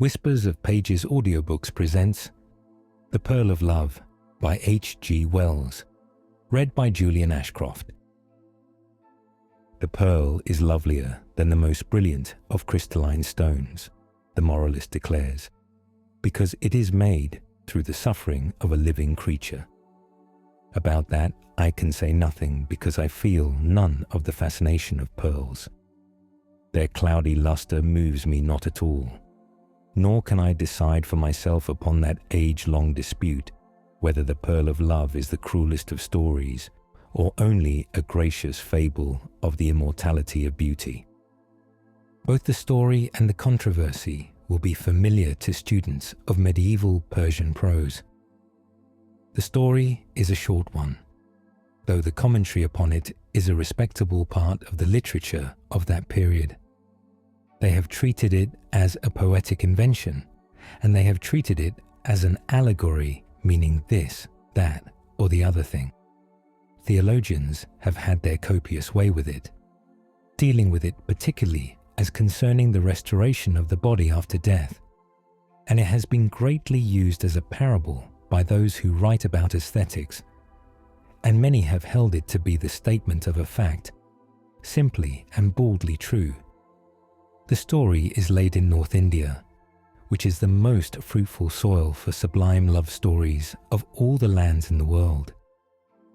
Whispers of Pages Audiobooks presents The Pearl of Love by H.G. Wells, read by Julian Ashcroft. The pearl is lovelier than the most brilliant of crystalline stones, the moralist declares, because it is made through the suffering of a living creature. About that I can say nothing because I feel none of the fascination of pearls. Their cloudy luster moves me not at all. Nor can I decide for myself upon that age-long dispute whether the pearl of love is the cruelest of stories or only a gracious fable of the immortality of beauty. Both the story and the controversy will be familiar to students of medieval Persian prose. The story is a short one, though the commentary upon it is a respectable part of the literature of that period. They have treated it as a poetic invention, and they have treated it as an allegory meaning this, that, or the other thing. Theologians have had their copious way with it, dealing with it particularly as concerning the restoration of the body after death, and it has been greatly used as a parable by those who write about aesthetics, and many have held it to be the statement of a fact, simply and baldly true. The story is laid in North India, which is the most fruitful soil for sublime love stories of all the lands in the world.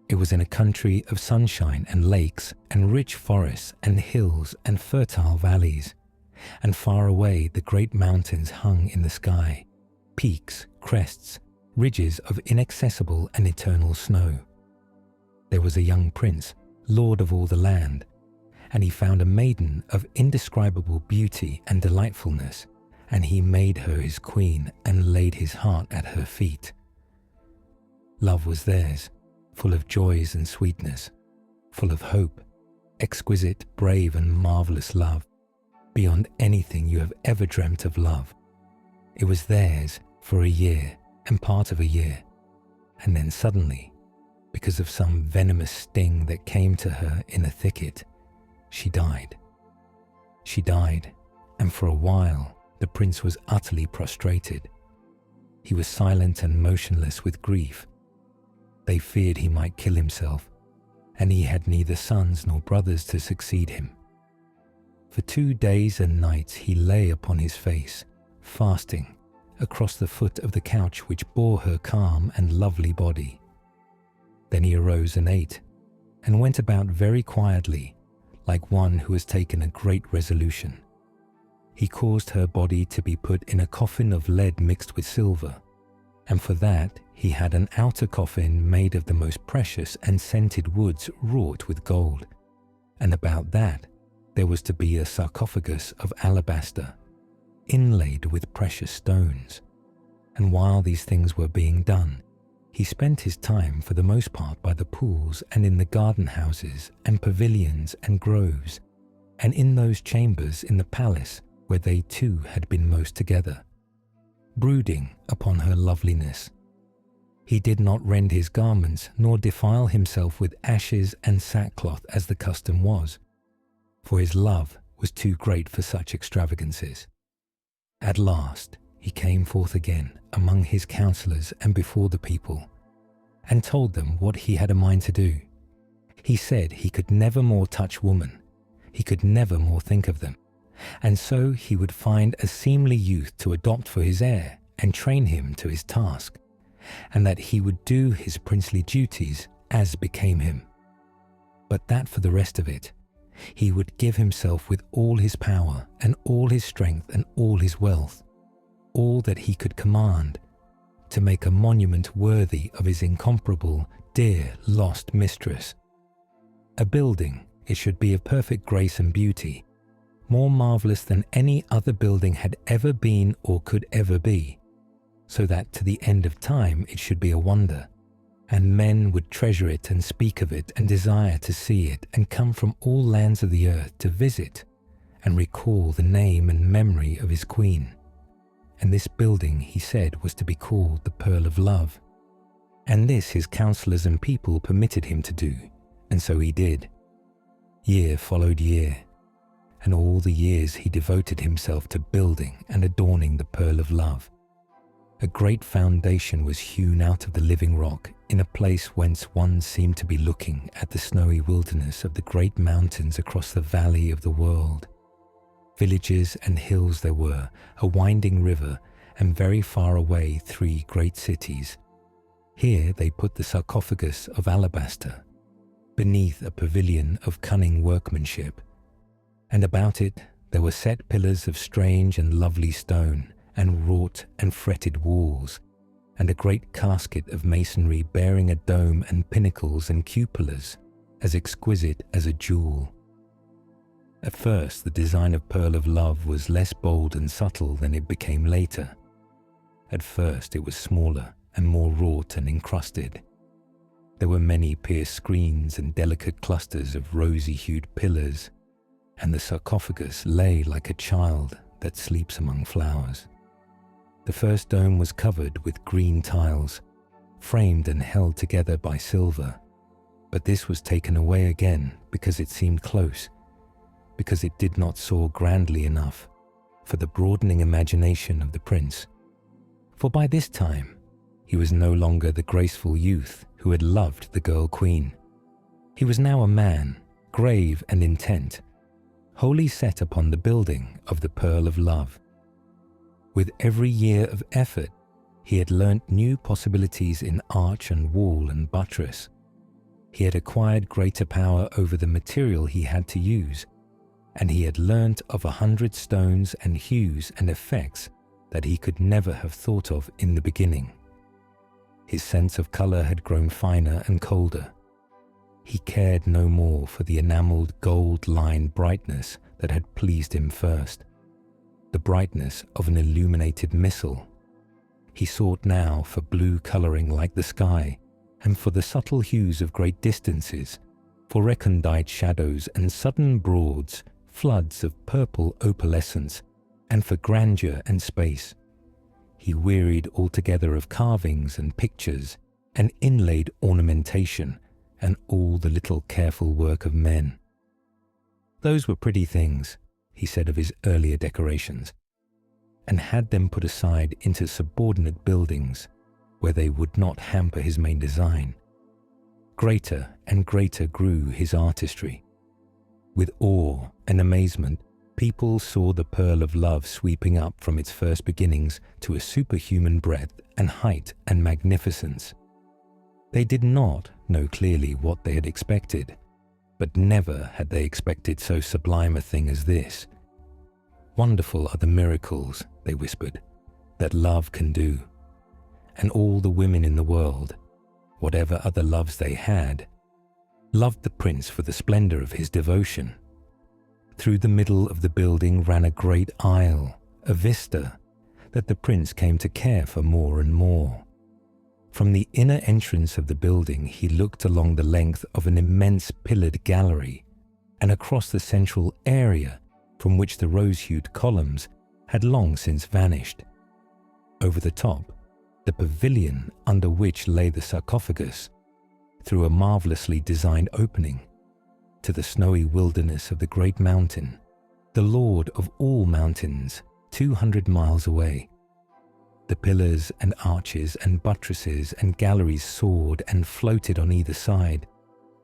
It was in a country of sunshine and lakes and rich forests and hills and fertile valleys, and far away the great mountains hung in the sky, peaks, crests, ridges of inaccessible and eternal snow. There was a young prince, lord of all the land, and he found a maiden of indescribable beauty and delightfulness, and he made her his queen and laid his heart at her feet. Love was theirs, full of joys and sweetness, full of hope, exquisite, brave and marvelous love, beyond anything you have ever dreamt of love. It was theirs for a year and part of a year, and then suddenly, because of some venomous sting that came to her in a thicket, she died. She died, and for a while the prince was utterly prostrated. He was silent and motionless with grief. They feared he might kill himself, and he had neither sons nor brothers to succeed him. For 2 days and nights he lay upon his face, fasting, across the foot of the couch which bore her calm and lovely body. Then he arose and ate, and went about very quietly, like one who has taken a great resolution. He caused her body to be put in a coffin of lead mixed with silver, and for that he had an outer coffin made of the most precious and scented woods wrought with gold, and about that there was to be a sarcophagus of alabaster, inlaid with precious stones. And while these things were being done, he spent his time for the most part by the pools and in the garden houses and pavilions and groves, and in those chambers in the palace where they two had been most together, brooding upon her loveliness. He did not rend his garments nor defile himself with ashes and sackcloth as the custom was, for his love was too great for such extravagances. At last he came forth again among his counsellors and before the people, and told them what he had a mind to do. He said he could never more touch woman, he could never more think of them, and so he would find a seemly youth to adopt for his heir and train him to his task, and that he would do his princely duties as became him. But that for the rest of it, he would give himself with all his power and all his strength and all his wealth, all that he could command, to make a monument worthy of his incomparable, dear, lost mistress. A building, it should be of perfect grace and beauty, more marvellous than any other building had ever been or could ever be, so that to the end of time it should be a wonder, and men would treasure it and speak of it and desire to see it and come from all lands of the earth to visit and recall the name and memory of his queen. And this building, he said, was to be called the Pearl of Love. And this his counsellors and people permitted him to do, and so he did. Year followed year, and all the years he devoted himself to building and adorning the Pearl of Love. A great foundation was hewn out of the living rock in a place whence one seemed to be looking at the snowy wilderness of the great mountains across the valley of the world. Villages and hills there were, a winding river, and very far away 3 great cities. Here they put the sarcophagus of alabaster, beneath a pavilion of cunning workmanship, and about it there were set pillars of strange and lovely stone, and wrought and fretted walls, and a great casket of masonry bearing a dome and pinnacles and cupolas, as exquisite as a jewel. At first the design of Pearl of Love was less bold and subtle than it became later. At first it was smaller and more wrought and encrusted. There were many pierced screens and delicate clusters of rosy-hued pillars, and the sarcophagus lay like a child that sleeps among flowers. The first dome was covered with green tiles, framed and held together by silver, but this was taken away again because it seemed close, because it did not soar grandly enough for the broadening imagination of the prince. For by this time, he was no longer the graceful youth who had loved the girl queen. He was now a man, grave and intent, wholly set upon the building of the Pearl of Love. With every year of effort, he had learnt new possibilities in arch and wall and buttress. He had acquired greater power over the material he had to use, and he had learnt of 100 stones and hues and effects that he could never have thought of in the beginning. His sense of colour had grown finer and colder. He cared no more for the enamelled gold-lined brightness that had pleased him first, the brightness of an illuminated missal. He sought now for blue colouring like the sky, and for the subtle hues of great distances, for recondite shadows and sudden broads, floods of purple opalescence, and for grandeur and space. He wearied altogether of carvings and pictures, and inlaid ornamentation, and all the little careful work of men. Those were pretty things, he said of his earlier decorations, and had them put aside into subordinate buildings where they would not hamper his main design. Greater and greater grew his artistry. With awe and amazement, people saw the Pearl of Love sweeping up from its first beginnings to a superhuman breadth and height and magnificence. They did not know clearly what they had expected, but never had they expected so sublime a thing as this. Wonderful are the miracles, they whispered, that love can do, and all the women in the world, whatever other loves they had, loved the prince for the splendour of his devotion. Through the middle of the building ran a great aisle, a vista, that the prince came to care for more and more. From the inner entrance of the building he looked along the length of an immense pillared gallery, and across the central area from which the rose-hued columns had long since vanished. Over the top, the pavilion under which lay the sarcophagus, through a marvellously designed opening, to the snowy wilderness of the great mountain, the lord of all mountains, 200 miles away. The pillars and arches and buttresses and galleries soared and floated on either side,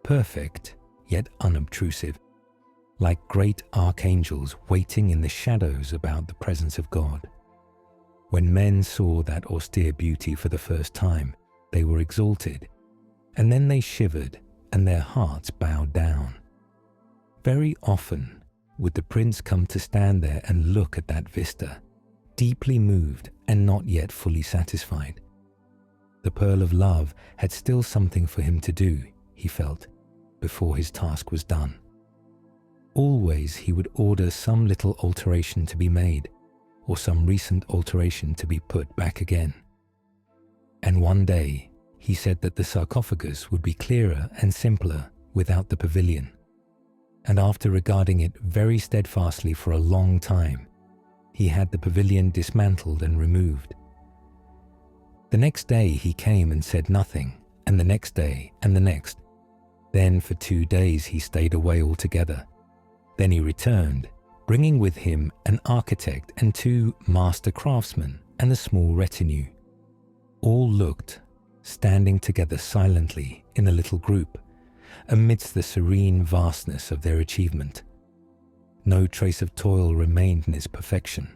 perfect yet unobtrusive, like great archangels waiting in the shadows about the presence of God. When men saw that austere beauty for the first time, they were exalted, and then they shivered and their hearts bowed down. Very often would the prince come to stand there and look at that vista, deeply moved and not yet fully satisfied. The Pearl of Love had still something for him to do, he felt, before his task was done. Always he would order some little alteration to be made, or some recent alteration to be put back again. And one day he said that the sarcophagus would be clearer and simpler without the pavilion. And after regarding it very steadfastly for a long time, he had the pavilion dismantled and removed. The next day he came and said nothing, and the next day and the next. Then for 2 days he stayed away altogether. Then he returned, bringing with him an architect and 2 master craftsmen and a small retinue. All looked, standing together silently in a little group, amidst the serene vastness of their achievement. No trace of toil remained in its perfection.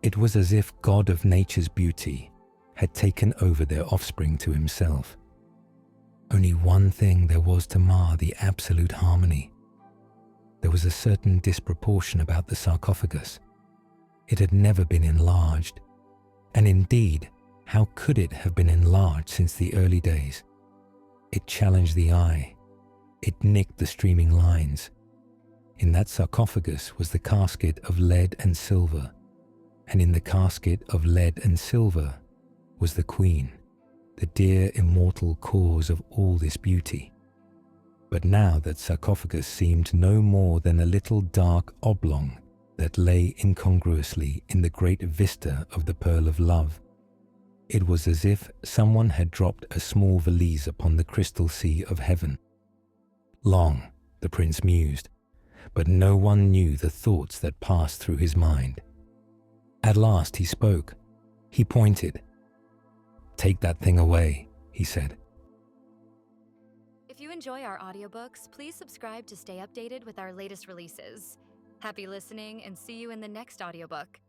It was as if God of nature's beauty had taken over their offspring to himself. Only one thing there was to mar the absolute harmony. There was a certain disproportion about the sarcophagus. It had never been enlarged, and indeed, how could it have been enlarged since the early days? It challenged the eye. It nicked the streaming lines. In that sarcophagus was the casket of lead and silver, and in the casket of lead and silver was the queen, the dear immortal cause of all this beauty. But now that sarcophagus seemed no more than a little dark oblong that lay incongruously in the great vista of the pearl of love. It was as if someone had dropped a small valise upon the crystal sea of heaven. Long, the prince mused, but no one knew the thoughts that passed through his mind. At last he spoke. He pointed. "Take that thing away," he said. If you enjoy our audiobooks, please subscribe to stay updated with our latest releases. Happy listening and see you in the next audiobook.